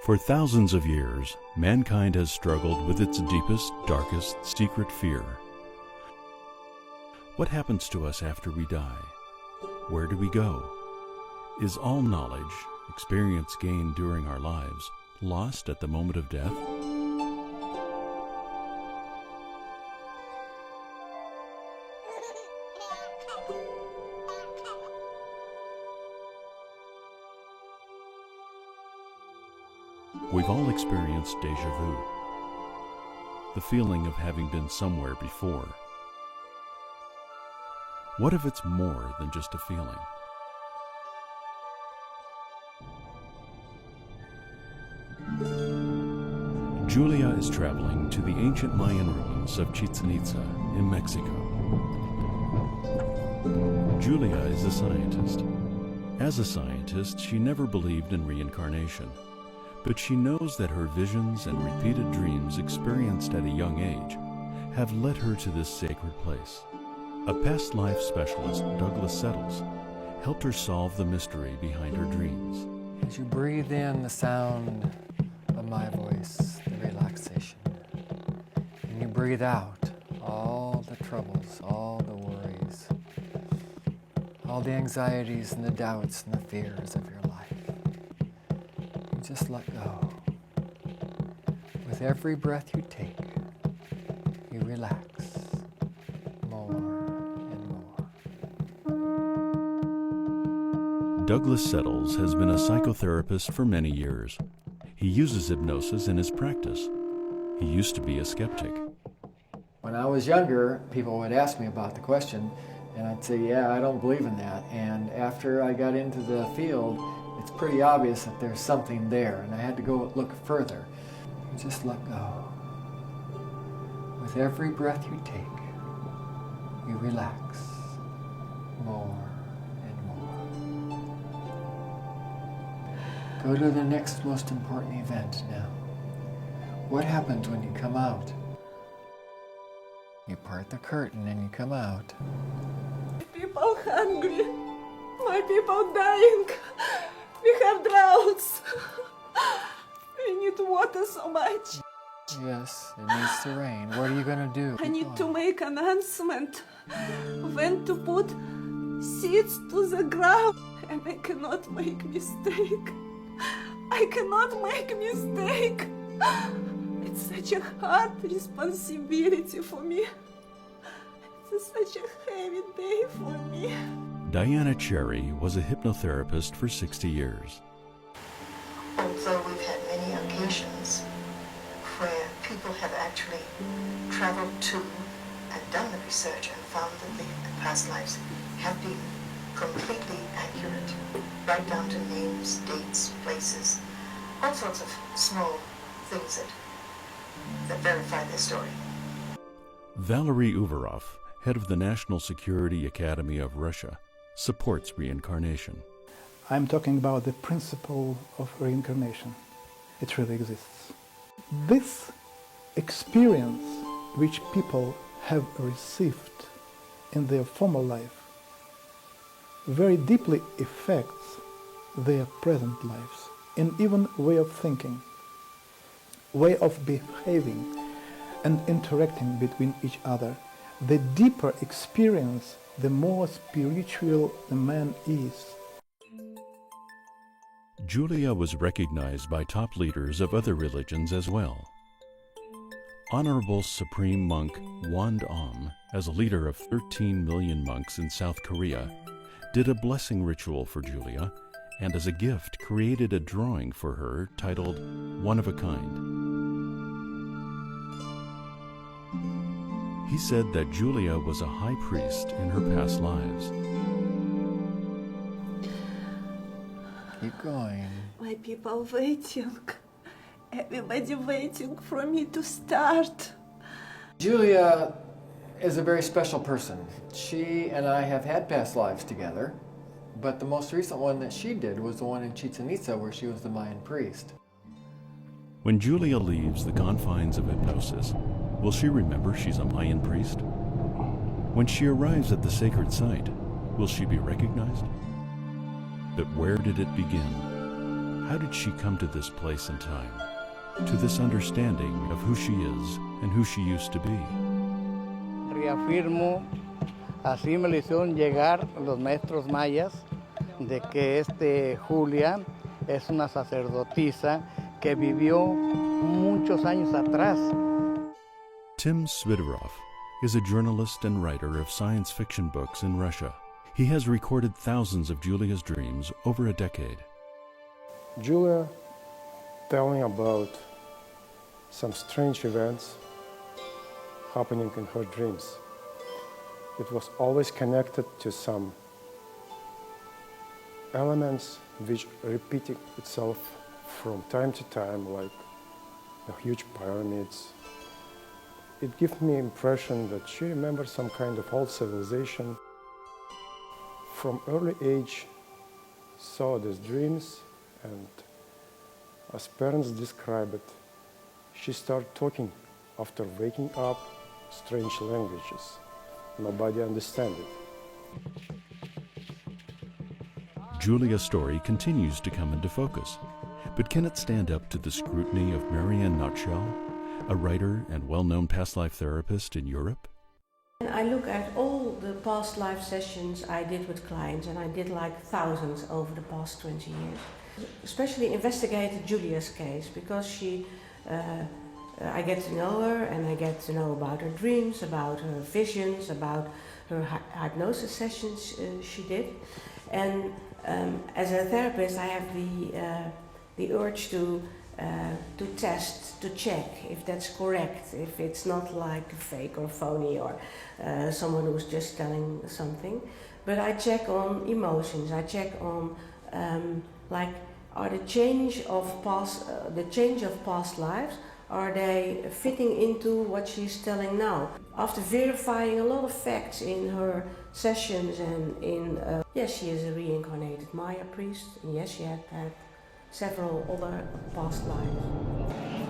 For thousands of years, mankind has struggled with its deepest, darkest, secret fear. What happens to us after we die? Where do we go? Is all knowledge, experience gained during our lives, lost at the moment of death? We've all experienced déjà vu, the feeling of having been somewhere before. What if it's more than just a feeling? Julia is traveling to the ancient Mayan ruins of Chichen Itza in Mexico. Julia is a scientist. As a scientist, she never believed in reincarnation. But she knows that her visions and repeated dreams experienced at a young age have led her to this sacred place. A past life specialist, Douglas Settles, helped her solve the mystery behind her dreams. As you breathe in the sound of my voice, the relaxation, and you breathe out all the troubles, all the worries, all the anxieties and the doubts and the fears of your life. Just let go. With every breath you take, you relax more and more. Douglas Settles has been a psychotherapist for many years. He uses hypnosis in his practice. He used to be a skeptic. When I was younger, people would ask me about the question, and I'd say, yeah, I don't believe in that. And after I got into the field, it's pretty obvious that there's something there, and I had to go look further. Just let go. With every breath you take, you relax more and more. Go to the next most important event now. What happens when you come out? You part the curtain and you come out. People hungry. My people dying. We have droughts. We need water so much. Yes, it needs to rain. What are you going to do? I need to make an announcement when to put seeds to the ground. And I cannot make mistake. I cannot make mistake. It's such a hard responsibility for me. It's such a heavy day for me. Diana Cherry was a hypnotherapist for 60 years. Although we've had many occasions where people have actually traveled to and done the research and found that the past lives have been completely accurate, right down to names, dates, places, all sorts of small things that verify their story. Valery Uvarov, head of the National Security Academy of Russia, supports reincarnation. I'm talking about the principle of reincarnation. It really exists. This experience which people have received in their former life very deeply affects their present lives in even way of thinking, way of behaving and interacting between each other. The deeper experience, the more spiritual the man is. Julia was recognized by top leaders of other religions as well. Honorable Supreme Monk Wand Om, as a leader of 13 million monks in South Korea, did a blessing ritual for Julia, and as a gift created a drawing for her titled One of a Kind. He said that Julia was a high priest in her past lives. Keep going. My people waiting. Everybody waiting for me to start. Julia is a very special person. She and I have had past lives together, but the most recent one that she did was the one in Chichen Itza where she was the Mayan priest. When Julia leaves the confines of hypnosis, will she remember she's a Mayan priest? When she arrives at the sacred site, will she be recognized? But where did it begin? How did she come to this place and time, to this understanding of who she is and who she used to be? Reafirmo, así me lo hicieron llegar los maestros mayas, de que Julia es una sacerdotisa que vivió muchos años atrás. Tim Svidorov is a journalist and writer of science fiction books in Russia. He has recorded thousands of Julia's dreams over a decade. Julia telling about some strange events happening in her dreams. It was always connected to some elements which repeating itself from time to time, like the huge pyramids. It gives me impression that she remembers some kind of old civilization. From early age, saw these dreams, and as parents describe it, she started talking after waking up strange languages. Nobody understands it. Julia's story continues to come into focus, but can it stand up to the scrutiny of Marianne Notshell, a writer and well-known past life therapist in Europe? I look at all the past life sessions I did with clients, and I did like thousands over the past 20 years. Especially investigated Julia's case, because I get to know her, and I get to know about her dreams, about her visions, about her hypnosis sessions she did. And as a therapist, I have the urge to test, to check if that's correct, if it's not like fake or phony or someone who's just telling something. But I check on emotions. I check on are the change of past lives, are they fitting into what she's telling now? After verifying a lot of facts in her sessions and yes, she is a reincarnated Maya priest, and yes, she had several other past lives.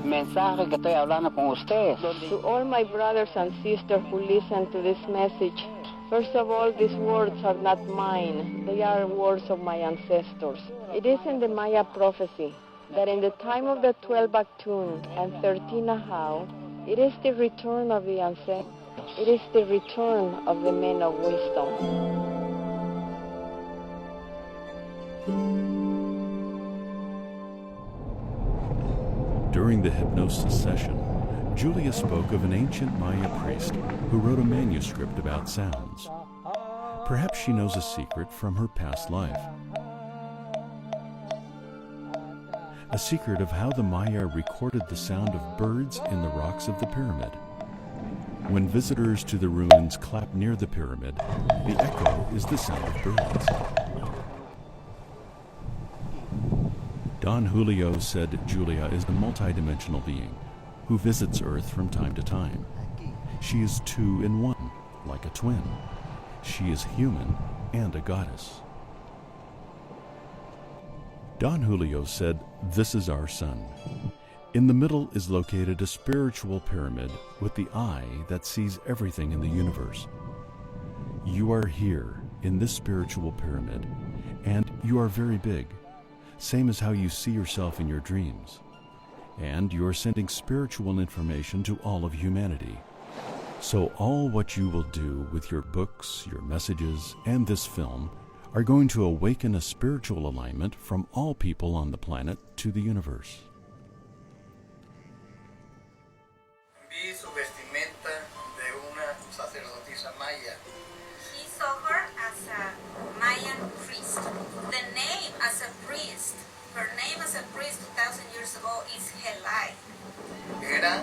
Mensaje que estoy hablando con ustedes. To all my brothers and sisters who listen to this message, first of all, these words are not mine. They are words of my ancestors. It is in the Maya prophecy that in the time of the 12 Actun and 13 Ahau, it is the return of the ancestors. It is the return of the men of wisdom. During the hypnosis session, Julia spoke of an ancient Maya priest who wrote a manuscript about sounds. Perhaps she knows a secret from her past life. A secret of how the Maya recorded the sound of birds in the rocks of the pyramid. When visitors to the ruins clap near the pyramid, the echo is the sound of birds. Don Julio said Julia is a multidimensional being who visits Earth from time to time. She is two in one, like a twin. She is human and a goddess. Don Julio said, "This is our sun. In the middle is located a spiritual pyramid with the eye that sees everything in the universe. You are here in this spiritual pyramid, and you are very big, same as how you see yourself in your dreams. And you are sending spiritual information to all of humanity. So all what you will do with your books, your messages, and this film are going to awaken a spiritual alignment from all people on the planet to the universe." Vi su vestimenta de una sacerdotisa maya. He saw her as a Mayan priest. The name as a priest, her name as a priest 2,000 years ago is Helai. Era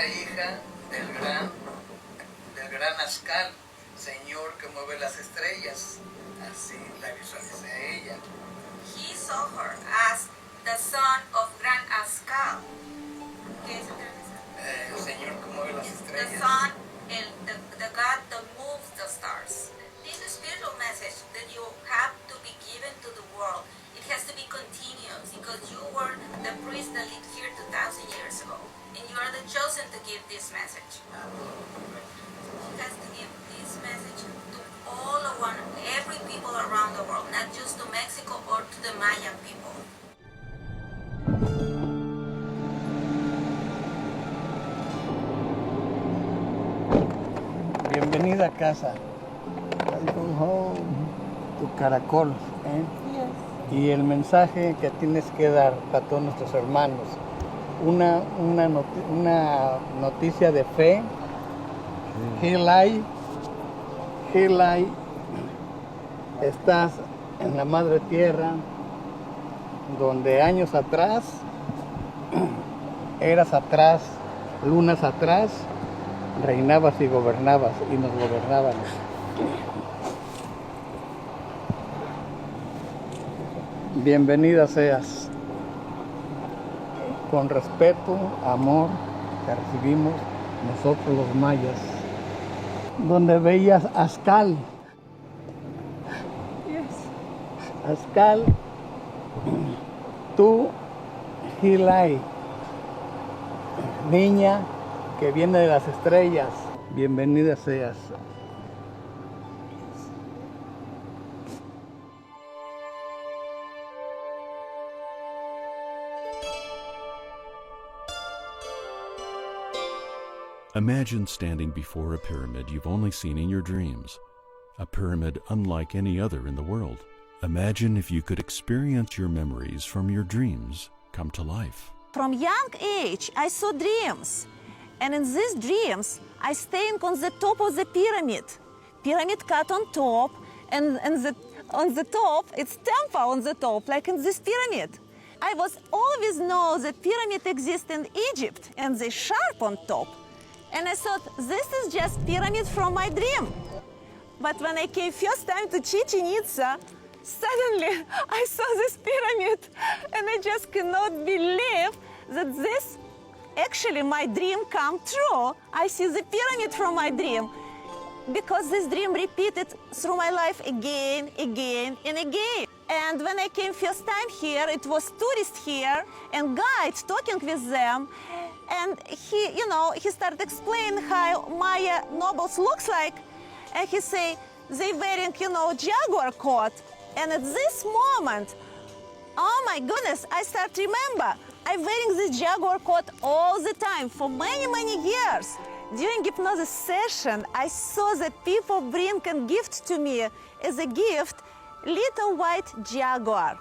hija del gran Ascal, señor que mueve las estrellas. Así la visualicé a ella. He saw her as the son of Gran Ascal. ¿Qué es el Gran Ascal? El señor que mueve las estrellas. The son, the God that moves the stars. This is a spiritual message that you have to be given to the world. It has to be continuous because you were the priest that lived here 2,000 years ago. And you are the chosen to give this message. He has to give this message to every people around the world, not just to Mexico or to the Mayan people. bienvenida a casa. Welcome home, tu caracol. Yes. Y el mensaje que tienes que dar a todos nuestros hermanos, una noticia de fe. Hilai, estás en la madre tierra, donde años atrás, eras atrás, lunas atrás, reinabas y gobernabas y nos gobernaban. Bienvenida seas. Con respeto, amor, te recibimos nosotros los mayas. Donde veías Azcal. Yes. Azcal, tú, Hilai, niña que viene de las estrellas, bienvenida seas. Imagine standing before a pyramid you've only seen in your dreams, a pyramid unlike any other in the world. Imagine if you could experience your memories from your dreams come to life. From young age, I saw dreams. And in these dreams, I staying on the top of the pyramid. Pyramid cut on top, and on the top, it's temple on the top, like in this pyramid. I was always know that pyramid exists in Egypt, and they sharp on top. And I thought, this is just pyramid from my dream. But when I came first time to Chichen Itza, suddenly I saw this pyramid, and I just cannot believe that this, actually my dream come true. I see the pyramid from my dream, because this dream repeated through my life again, again, and again. And when I came first time here, it was tourists here and guide talking with them. And he started explaining how Maya nobles looks like. And he say, they wearing, jaguar coat. And at this moment, oh my goodness, I start to remember, I'm wearing this jaguar coat all the time for many, many years. During hypnosis session, I saw that people bring a gift to me as a gift, little white jaguar.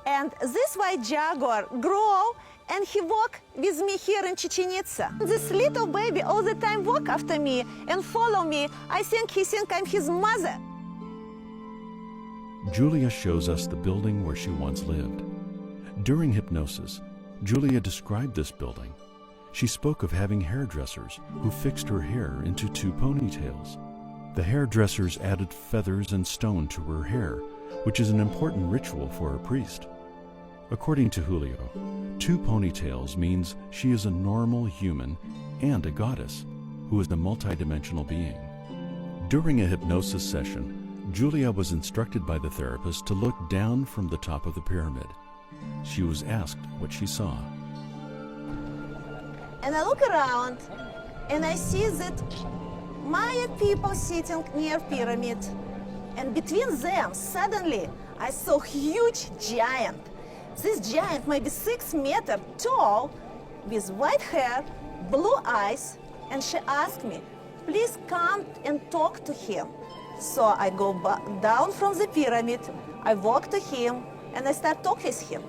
And this white jaguar grow, and he walk with me here in Chichen Itza. This little baby all the time walk after me and follow me. I think he think I'm his mother. Julia shows us the building where she once lived. During hypnosis, Julia described this building. She spoke of having hairdressers who fixed her hair into 2 ponytails. The hairdressers added feathers and stone to her hair, which is an important ritual for a priest. According to Julio, 2 ponytails means she is a normal human and a goddess who is a multidimensional being. During a hypnosis session, Julia was instructed by the therapist to look down from the top of the pyramid. She was asked what she saw. And I look around, and I see that Maya people sitting near pyramid. And between them, suddenly, I saw huge giant. This giant may be 6 meters tall, with white hair, blue eyes, and she asked me, please come and talk to him. So I go down from the pyramid, I walk to him, and I start talking with him.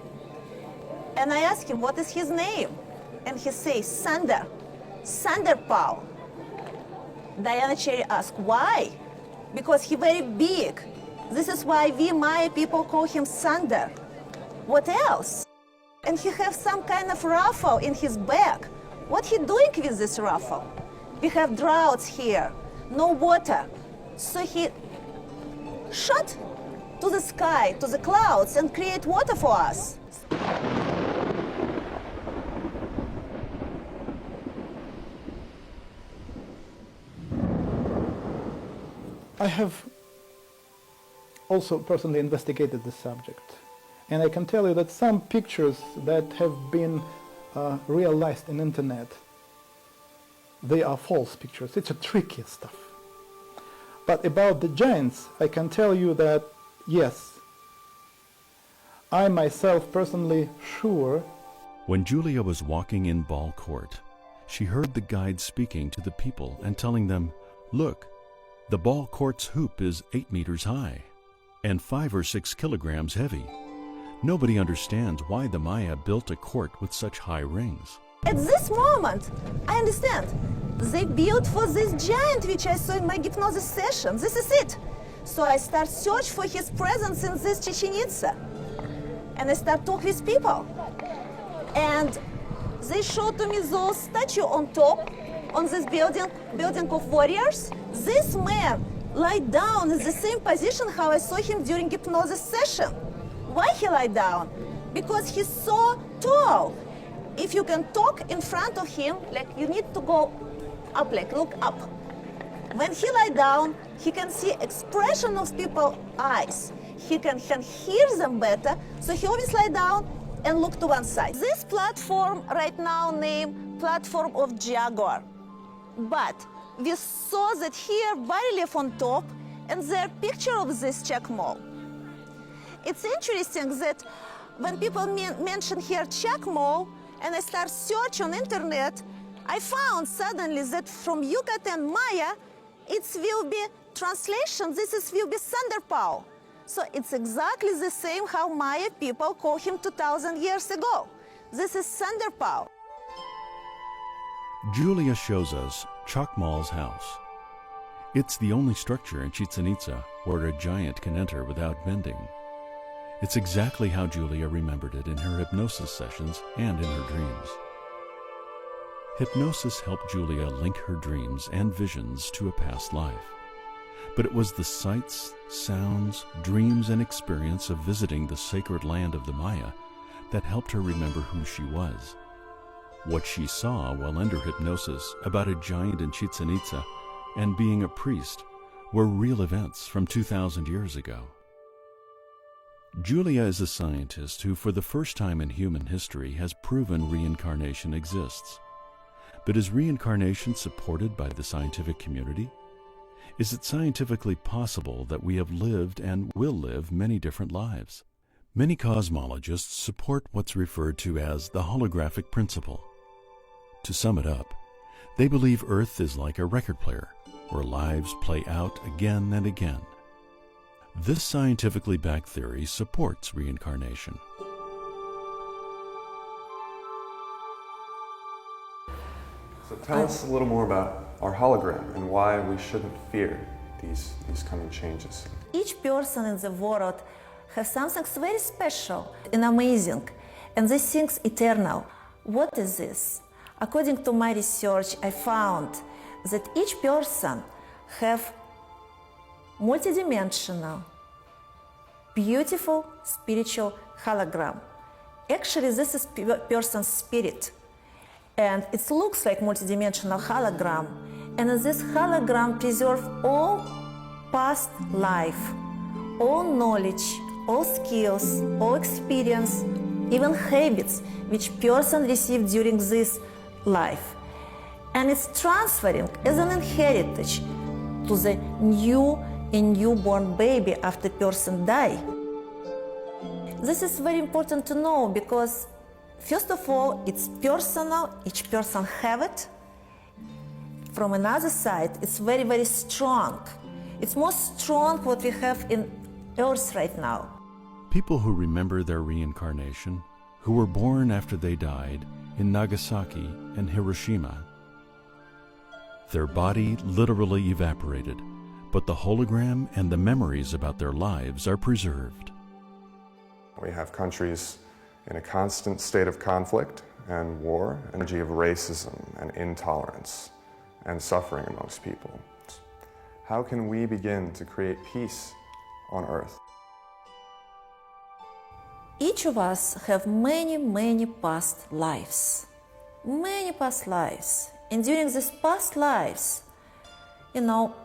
And I ask him, what is his name? And he says, Sander, Sander Paul. Diana Cherry asked, why? Because he very big. This is why we Maya people call him Sander. What else? And he has some kind of ruffle in his back. What he doing with this ruffle? We have droughts here, no water. So he shot to the sky, to the clouds, and create water for us. I have also personally investigated this subject, and I can tell you that some pictures that have been realized in internet, they are false pictures. It's a tricky stuff. But about the giants, I can tell you that yes, I myself personally sure. When Julia was walking in Ball Court, she heard the guide speaking to the people and telling them, look, The ball court's hoop is 8 meters high and 5 or 6 kilograms heavy. Nobody understands why the Maya built a court with such high rings. At this moment, I understand. They built for this giant which I saw in my hypnosis session. This is it. So I start search for his presence in this Chichen Itza. And I start talk with people. And they showed to me those statue on top, on this building of warriors. This man lied down in the same position how I saw him during hypnosis session. Why he lied down? Because he's so tall. If you can talk in front of him, like you need to go up, like look up. When he lie down, he can see expression of people's eyes. He can hear them better, so he always lie down and look to one side. This platform right now named Platform of Jaguar. But we saw that here barrelief on top and there picture of this Chacmol. It's interesting that when people mention here Chacmol, and I start search on internet, I found suddenly that from Yucatan Maya, it will be translation, will be Sanderpao. So it's exactly the same how Maya people call him 2,000 years ago. This is Sanderpao. Julia shows us Chacmol's house. It's the only structure in Chichen Itza where a giant can enter without bending. It's exactly how Julia remembered it in her hypnosis sessions and in her dreams. Hypnosis helped Julia link her dreams and visions to a past life. But it was the sights, sounds, dreams, and experience of visiting the sacred land of the Maya that helped her remember who she was. What she saw while under hypnosis about a giant in Chichen Itza and being a priest were real events from 2,000 years ago. Julia is a scientist who, for the first time in human history, has proven reincarnation exists. But is reincarnation supported by the scientific community? Is it scientifically possible that we have lived and will live many different lives? Many cosmologists support what's referred to as the holographic principle. To sum it up, they believe Earth is like a record player, where lives play out again and again. This scientifically backed theory supports reincarnation. So tell us a little more about our hologram and why we shouldn't fear these coming changes. Each person in the world has something very special and amazing, and these things eternal. What is this? According to my research, I found that each person have multidimensional, beautiful spiritual hologram. Actually, this is person's spirit, and it looks like multidimensional hologram. And this hologram preserves all past life, all knowledge, all skills, all experience, even habits which person received during this life. And it's transferring as an inheritance to the newborn baby after person die. This is very important to know because, first of all, it's personal, each person have it. From another side, it's very, very strong. It's more strong what we have in Earth right now. People who remember their reincarnation, who were born after they died in Nagasaki and Hiroshima, their body literally evaporated, but the hologram and the memories about their lives are preserved. We have countries in a constant state of conflict and war, energy of racism and intolerance and suffering amongst people. How can we begin to create peace on Earth? Each of us have many, many past lives. Many past lives. And during these past lives,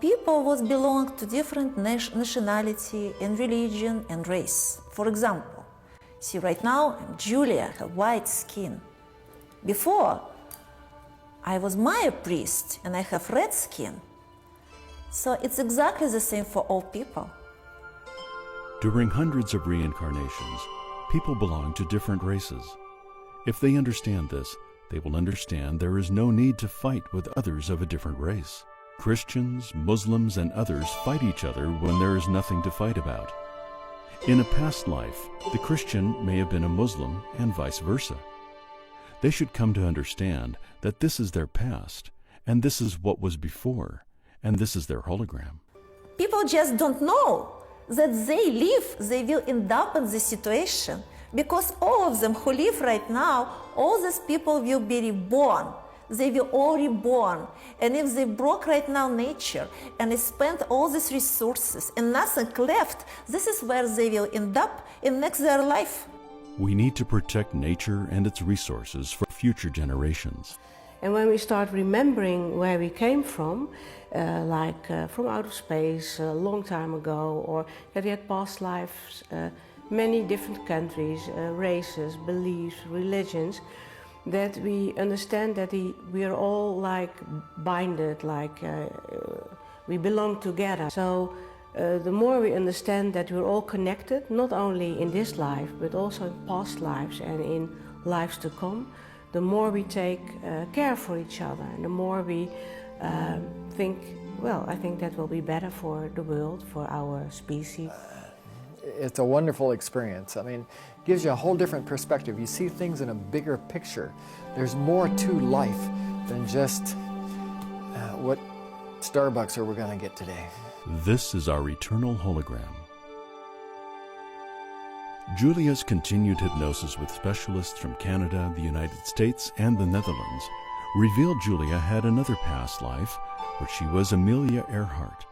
people would belong to different nationality and religion and race. For example, see right now, Julia have white skin. Before, I was Maya priest and I have red skin. So it's exactly the same for all people. During hundreds of reincarnations, people belong to different races. If they understand this, they will understand there is no need to fight with others of a different race. Christians, Muslims, and others fight each other when there is nothing to fight about. In a past life, the Christian may have been a Muslim and vice versa. They should come to understand that this is their past, and this is what was before, and this is their hologram. People just don't know that they will end up in this situation, because all of them who live right now, all these people will be reborn. They will all reborn. And if they broke right now nature and they spent all these resources and nothing left, this is where they will end up in next their life. We need to protect nature and its resources for future generations. And when we start remembering where we came from, from outer space a long time ago, or that we had past lives, many different countries, races, beliefs, religions, that we understand that we are all like binded, we belong together. So the more we understand that we're all connected, not only in this life, but also in past lives and in lives to come, the more we take care for each other, and the more we think, well, I think that will be better for the world, for our species. It's a wonderful experience. I mean, it gives you a whole different perspective. You see things in a bigger picture. There's more to life than just what Starbucks are we going to get today. This is our eternal hologram. Julia's continued hypnosis with specialists from Canada, the United States, and the Netherlands revealed Julia had another past life where she was Amelia Earhart.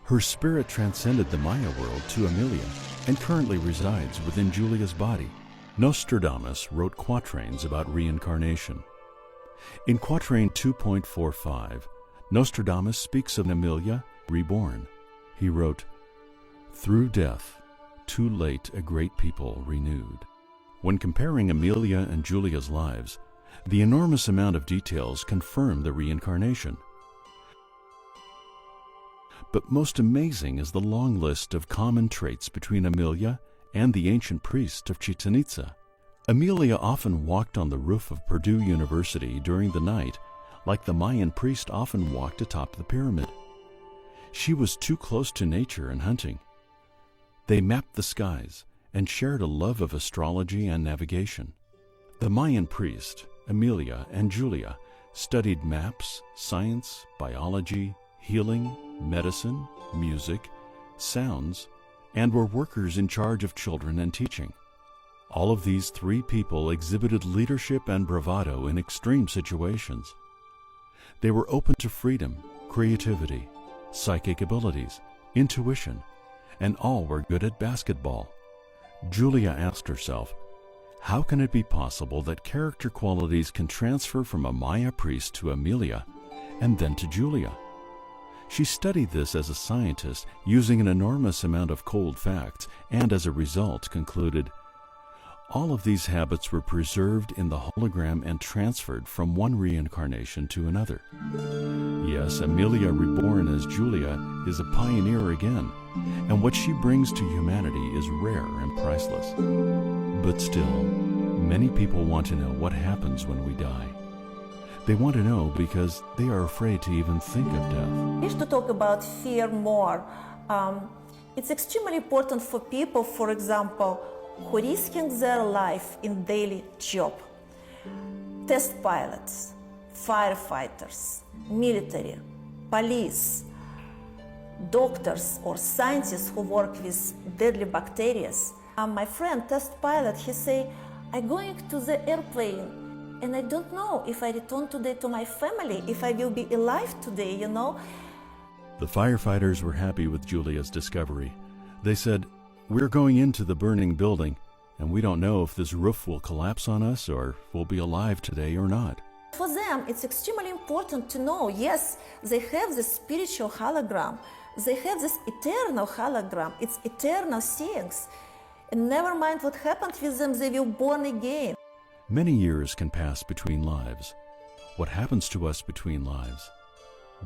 Her spirit transcended the Maya world to Amelia and currently resides within Julia's body. Nostradamus wrote quatrains about reincarnation. In quatrain 2.45, Nostradamus speaks of Amelia reborn. He wrote, "Through death, too late a great people renewed." When comparing Amelia and Julia's lives, the enormous amount of details confirm the reincarnation. But most amazing is the long list of common traits between Amelia and the ancient priest of Chichen Itza. Amelia often walked on the roof of Purdue University during the night, like the Mayan priest often walked atop the pyramid. She was too close to nature and hunting. They mapped the skies and shared a love of astrology and navigation. The Mayan priest, Amelia, and Julia studied maps, science, biology, healing, medicine, music, sounds, and were workers in charge of children and teaching. All of these three people exhibited leadership and bravado in extreme situations. They were open to freedom, creativity, psychic abilities, intuition, and all were good at basketball. Julia asked herself, how can it be possible that character qualities can transfer from a Maya priest to Amelia and then to Julia? She studied this as a scientist using an enormous amount of cold facts and as a result concluded, all of these habits were preserved in the hologram and transferred from one reincarnation to another. Yes, Amelia reborn as Julia is a pioneer again, and what she brings to humanity is rare and priceless. But still, many people want to know what happens when we die. They want to know because they are afraid to even think of death. We wish to talk about fear more. It's extremely important for people, for example, who are risking their life in daily job. Test pilots, firefighters, military, police, doctors or scientists who work with deadly bacteria. My friend, test pilot, he say, I'm going to the airplane and I don't know if I return today to my family, if I will be alive today, you know. The firefighters were happy with Julia's discovery. They said, we're going into the burning building and we don't know if this roof will collapse on us or if we'll be alive today or not. For them, it's extremely important to know, yes, they have this spiritual hologram. They have this eternal hologram. It's eternal things. And never mind what happened with them, they will born again. Many years can pass between lives. What happens to us between lives?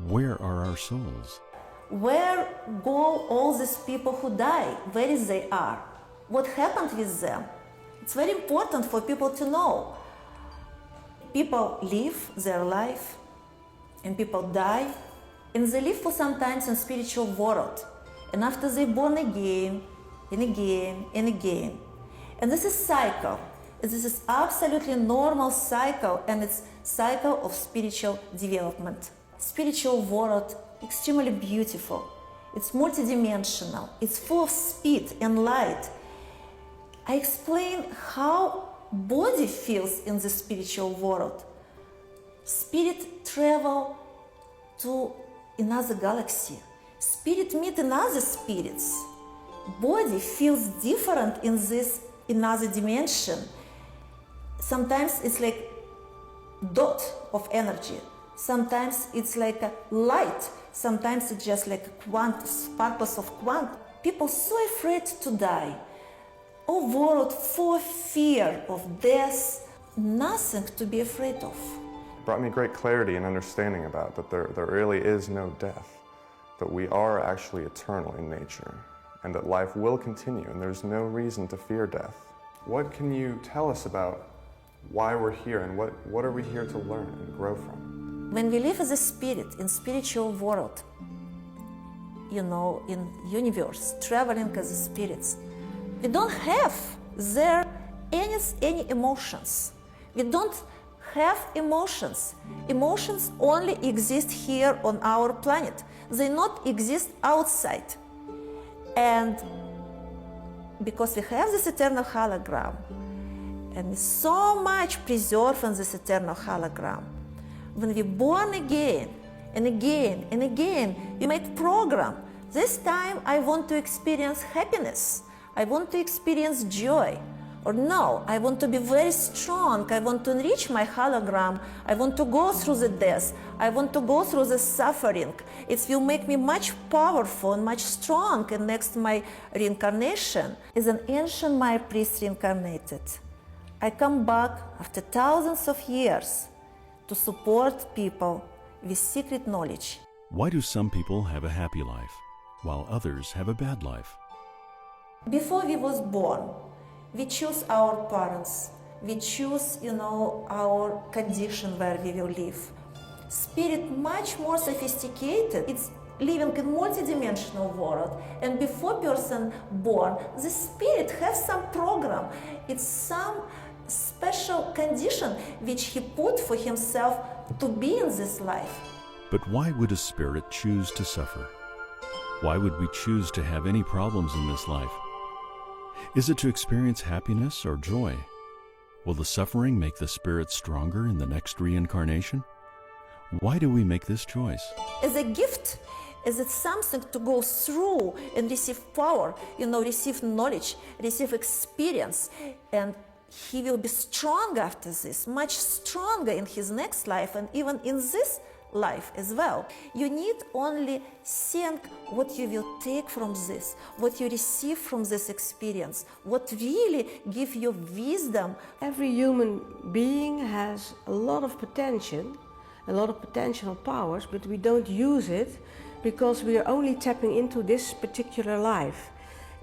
Where are our souls? Where go all these people who die? Where is they are? What happened with them? It's very important for people to know. People live their life and people die and they live for some time in spiritual world. And after they're born again, and again, and again. And this is cycle. This is absolutely normal cycle, and it's cycle of spiritual development. Spiritual world, extremely beautiful. It's multidimensional. It's full of speed and light. I explain how body feels in the spiritual world. Spirit travel to another galaxy. Spirit meet another spirits. Body feels different in this another dimension. Sometimes it's like dot of energy. Sometimes it's like a light. Sometimes it's just like a sparkles of quantum. People so afraid to die. A world full of fear of death. Nothing to be afraid of. It brought me great clarity and understanding about that there really is no death. That we are actually eternal in nature, and that life will continue, and there's no reason to fear death. What can you tell us about why we're here, and what are we here to learn and grow from? When we live as a spirit in spiritual world, you know, in universe, traveling as spirits, we don't have there any emotions. We don't have emotions. Emotions only exist here on our planet. They not exist outside. And because we have this eternal hologram, and so much preserved in this eternal hologram, when we're born again and again and again, we make program. This time I want to experience happiness. I want to experience joy. Or no, I want to be very strong. I want to enrich my hologram. I want to go through the death. I want to go through the suffering. It will make me much powerful and much strong. And next, my reincarnation is an ancient Maya priest reincarnated. I come back after thousands of years to support people with secret knowledge. Why do some people have a happy life, while others have a bad life? Before we was born, we choose our parents. We choose, you know, our condition where we will live. Spirit much more sophisticated. It's living in multidimensional world. And before person born, the spirit has some program. It's some special condition which he put for himself to be in this life. But why would a spirit choose to suffer? Why would we choose to have any problems in this life? Is it to experience happiness or joy? Will the suffering make the spirit stronger in the next reincarnation? Why do we make this choice? As a gift, as it's something to go through and receive power, you know, receive knowledge, receive experience, and he will be strong after this, much stronger in his next life and even in this life as well. You need only think what you will take from this, what you receive from this experience, what really give you wisdom. Every human being has a lot of potential powers, but we don't use it because we are only tapping into this particular life.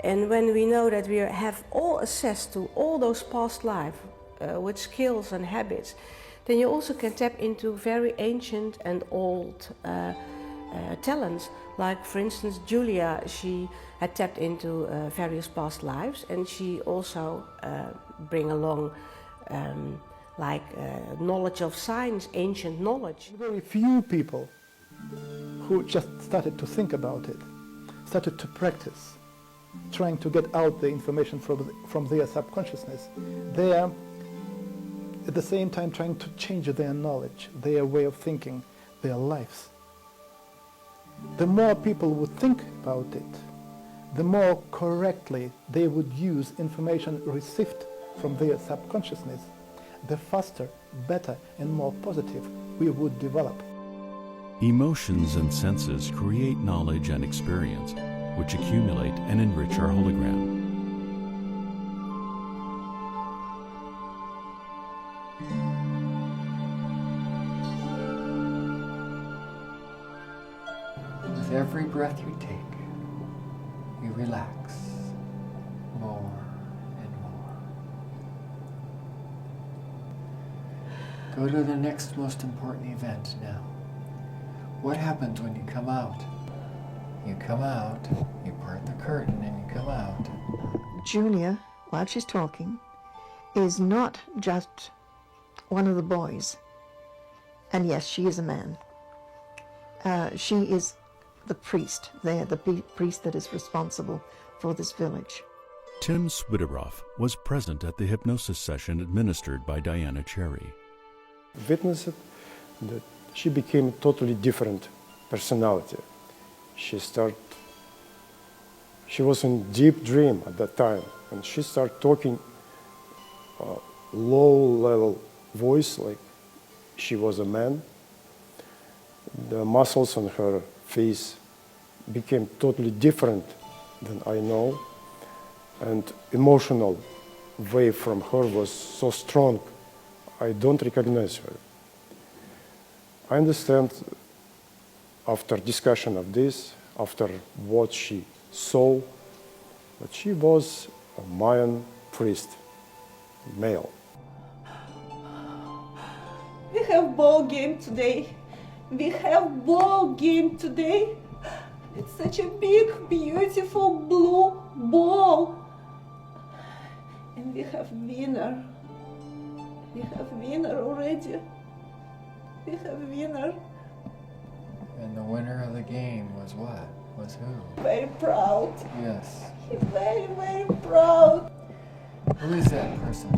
And when we know that we have all access to all those past lives with skills and habits, then you also can tap into very ancient and old talents. Like, for instance, Julia, she had tapped into various past lives, and she also bring along knowledge of science, ancient knowledge. Very few people who just started to think about it, started to practice, trying to get out the information from their subconsciousness. They are at the same time trying to change their knowledge, their way of thinking, their lives. The more people would think about it, the more correctly they would use information received from their subconsciousness, the faster, better, and more positive we would develop. Emotions and senses create knowledge and experience, which accumulate and enrich our hologram. With every breath you take, you relax more and more. Go to the next most important event now. what happens when you come out? You come out, you part the curtain, and you come out. Julia, while she's talking, is not just one of the boys. And yes, she is a man. She is the priest there, the priest that is responsible for this village. Tim Swideroff was present at the hypnosis session administered by Diana Cherry. Witnessed that she became a totally different personality. She was in deep dream at that time, and she started talking low-level voice like she was a man. The muscles on her face became totally different than I know, and emotional wave from her was so strong, I don't recognize her. I understand after discussion of this, after what she saw, that she was a Mayan priest, male. We have ball game today. We have ball game today. It's such a big, beautiful blue ball. And we have winner. We have winner already. We have winner. And the winner of the game was what? Was who? Very proud. Yes. He's very, very proud. Who is that person?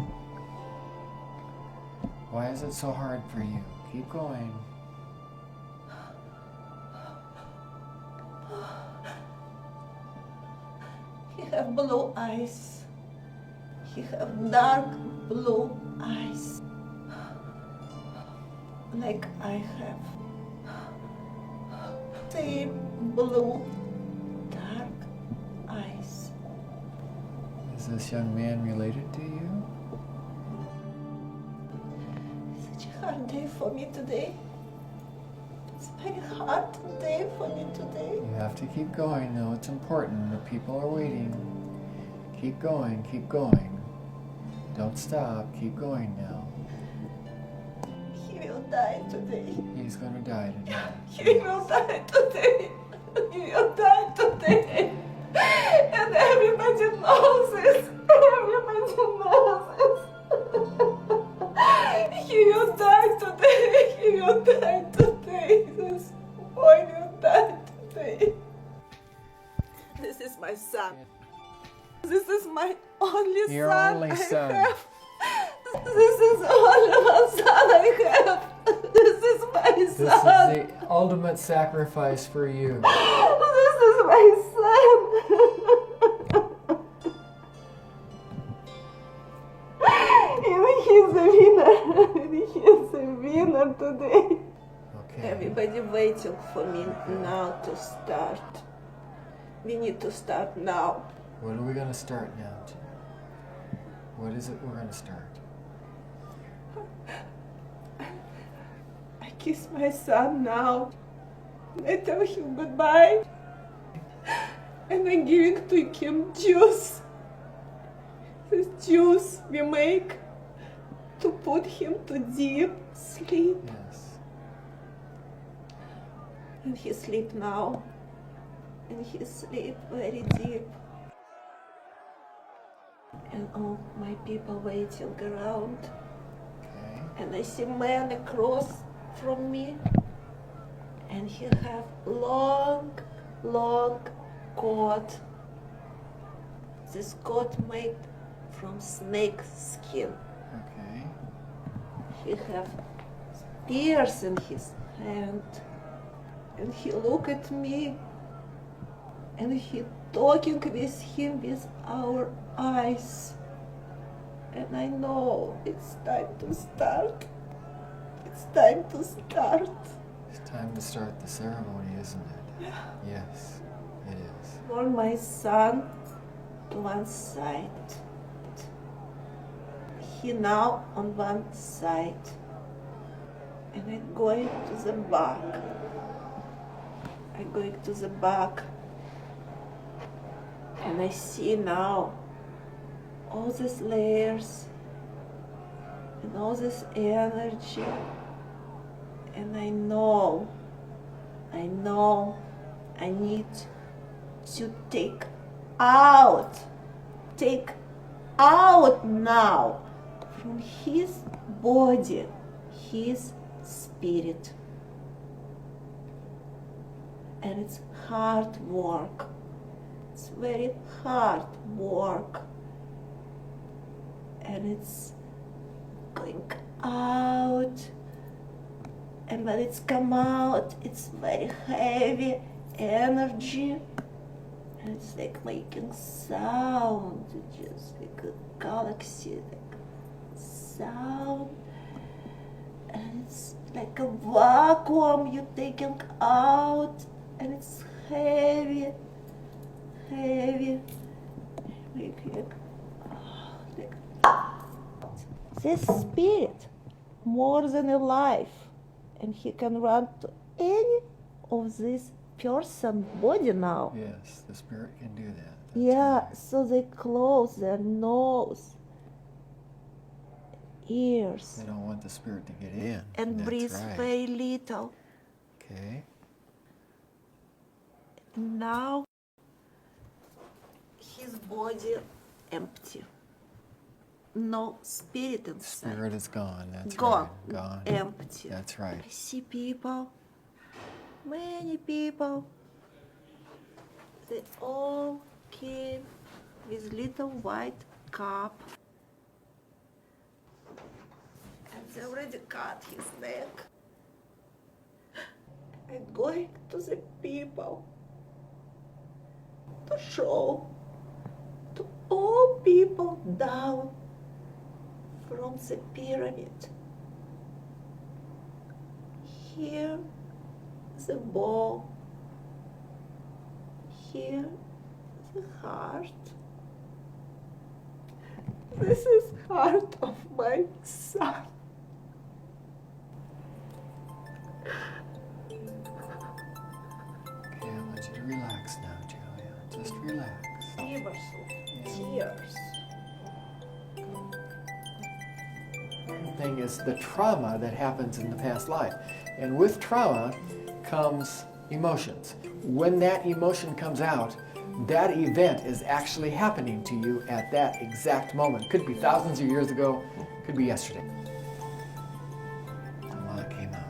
Why is it so hard for you? Keep going. He have blue eyes. He have dark blue eyes. Like I have. Same blue, dark eyes. Is this young man related to you? Such a hard day for me today. It's a very hard day for me today. You have to keep going though, it's important. The people are waiting. Keep going, keep going. Don't stop, keep going now. He will die today. He's gonna die today. He will die today. He will die today. And everybody knows it. Everybody knows it. He will die today. He will die today. This boy will die today. This is my son. This is my only Your son. only I son. have. This is only one son I have. This is my This son. is the ultimate sacrifice for you. This is my son. He's a winner. He's a winner today. Okay. Everybody waiting for me now to start. We need to start now. What are we gonna start now? What is it we're gonna start? I kiss my son now. I tell him goodbye. And I'm giving to him juice. This juice we make to put him to deep sleep. Yes. And he sleep now. And he sleep very deep. And all my people waiting around. Okay. And I see man across from me. And he have long, long coat. This coat made from snake skin. Okay. He have spears in his hand. And he look at me. And he talking with him with our eyes. And I know it's time to start. It's time to start. It's time to start the ceremony, isn't it? Yes, it is. For my son to one side. He now on one side. And I'm going to the back. I'm going to the back. And I see now all these layers and all this energy. And I know I know I need to take out now from his body, his spirit. And it's hard work. It's very hard work. And it's going out. And when it's come out, it's very heavy energy. And it's like making sound, just like a galaxy, like sound. And it's like a vacuum you're taking out. And it's heavy, heavy. This spirit, more than a life, and he can run to any of this person body now. Yes, the spirit can do that. Yeah, so they close their nose, ears. They don't want the spirit to get in. And breathe very little. Okay. Now his body empty. No spirit inside. Spirit is gone. That's gone. Right. Gone. Empty. That's right. I see people, many people. They all came with little white cup. And they already cut his neck. And going to the people to show to all people down from the pyramid. Here the ball, here the heart. This is heart of my son. Okay, I want you to relax now, Julia. Just relax. Tears. The thing is the trauma that happens in the past life. And with trauma comes emotions. When that emotion comes out, that event is actually happening to you at that exact moment. Could be thousands of years ago, could be yesterday. And while it came out.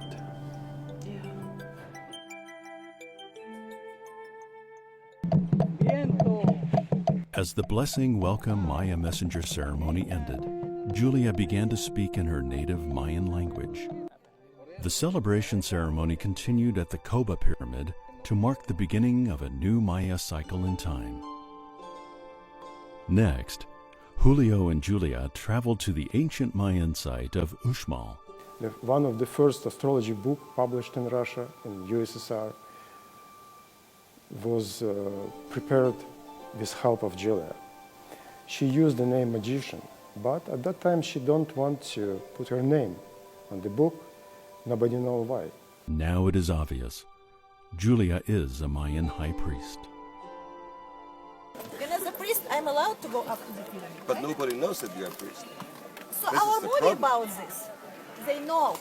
As the blessing welcome Maya messenger ceremony ended, Julia began to speak in her native Mayan language. The celebration ceremony continued at the Koba Pyramid to mark the beginning of a new Maya cycle in time. Next, Julio and Julia traveled to the ancient Mayan site of Uxmal. One of the first astrology books published in Russia, in USSR, was prepared with help of Julia. She used the name magician, but at that time she don't want to put her name on the book. Nobody knows why. Now it is obvious. Julia is a Mayan high priest. And as a priest, I'm allowed to go up to the pyramid. But right? nobody knows that you're a priest. So This I is will the worry problem. about this. They know.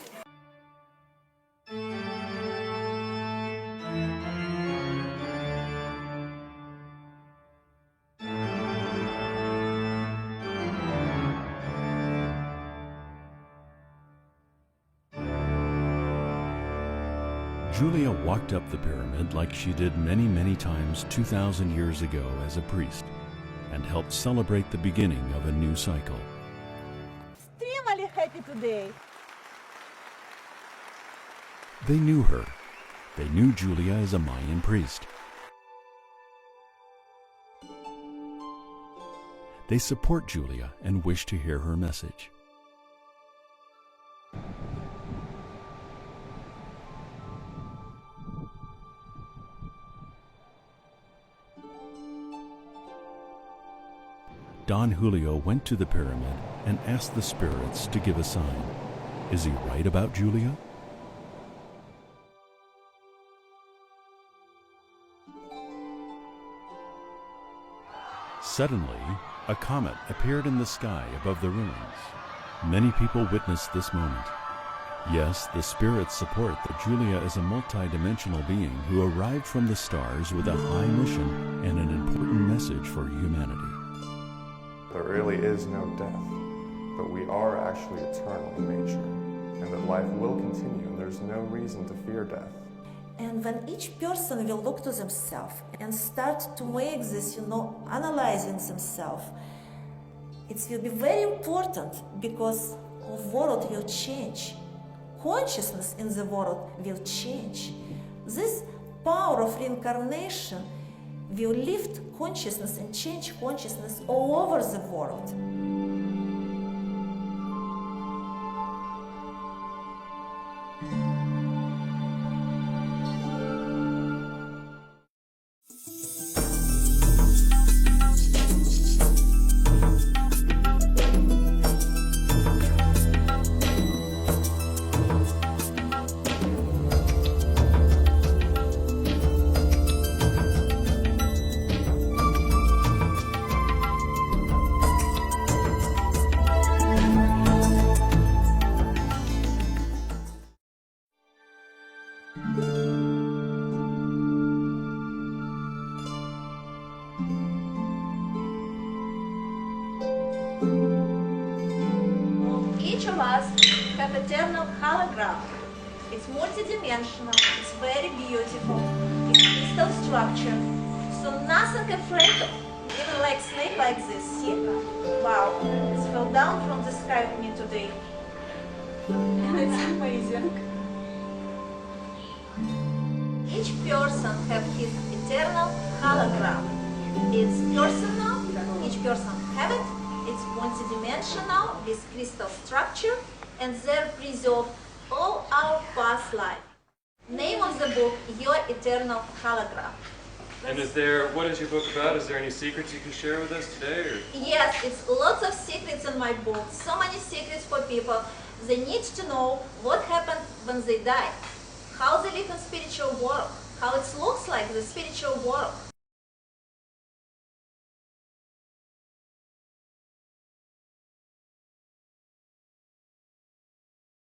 Julia walked up the pyramid like she did many times 2,000 years ago as a priest, and helped celebrate the beginning of a new cycle. Extremely happy today. They knew her. They knew Julia as a Mayan priest. They support Julia and wish to hear her message. Don Julio went to the pyramid and asked the spirits to give a sign. Is he right about Julia? Suddenly, a comet appeared in the sky above the ruins. Many people witnessed this moment. Yes, the spirits support that Julia is a multidimensional being who arrived from the stars with a high mission and an important message for humanity. There really is no death, but we are actually eternal in nature, and that life will continue, and there's no reason to fear death. And when each person will look to themselves and start to make this, analyzing themselves, it will be very important because the world will change. Consciousness in the world will change. This power of reincarnation will lift consciousness and change consciousness all over the world. Each of us have eternal hologram. It's multidimensional, it's very beautiful, it's crystal structure, so nothing afraid of. Even like snake like this, see? Wow, it fell down from the sky with me today. It's amazing. Each person have his eternal hologram. It's personal, each person have it. It's multidimensional with crystal structure, and there preserve all our past life. Name of the book, Your Eternal Hologram. And what is your book about? Is there any secrets you can share with us today? Or? Yes, it's lots of secrets in my book. So many secrets for people. They need to know what happened when they die, how they live in spiritual world, how it looks like the spiritual world.